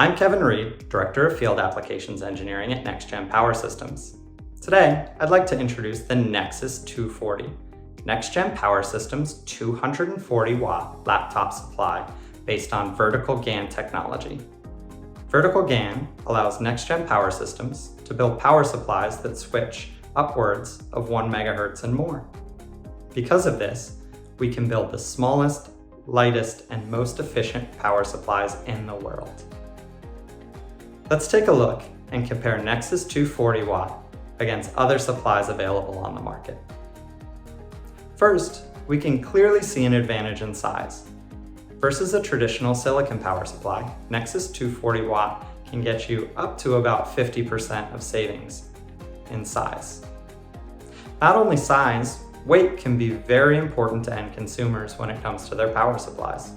I'm Kevin Reed, Director of Field Applications Engineering at NexGen Power Systems. Today, I'd like to introduce the NexSys 240, NexGen Power Systems 240-watt laptop supply based on Vertical GaN technology. Vertical GaN allows NexGen Power Systems to build power supplies that switch upwards of 1 megahertz and more. Because of this, we can build the smallest, lightest, and most efficient power supplies in the world. Let's take a look and compare NexSys 240 watt against other supplies available on the market. First, we can clearly see an advantage in size. Versus a traditional silicon power supply, NexSys 240 watt can get you up to about 50% of savings in size. Not only size, weight can be very important to end consumers when it comes to their power supplies.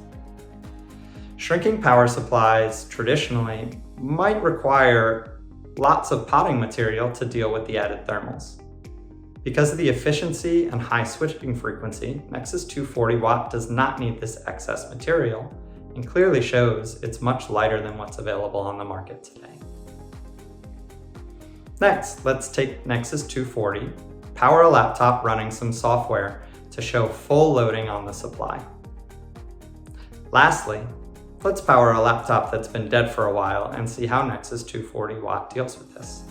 Shrinking power supplies traditionally might require lots of potting material to deal with the added thermals. Because of the efficiency and high switching frequency, NexSys 240 watt does not need this excess material and clearly shows it's much lighter than what's available on the market today. Next, let's take NexSys 240, power a laptop running some software to show full loading on the supply. Lastly, let's power a laptop that's been dead for a while and see how NexSys 240 watt deals with this.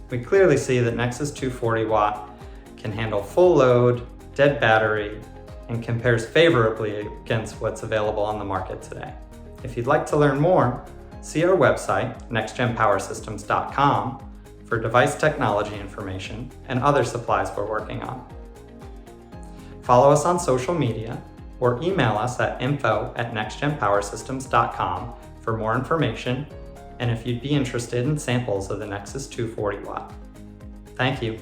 We clearly see that NexSys 240 watt can handle full load, dead battery, and compares favorably against what's available on the market today. If you'd like to learn more, see our website, nexgenpowersystems.com, for device technology information and other supplies we're working on. Follow us on social media or email us at info@nexgenpowersystems.com for more information and if you'd be interested in samples of the NexSys 240 watt. Thank you.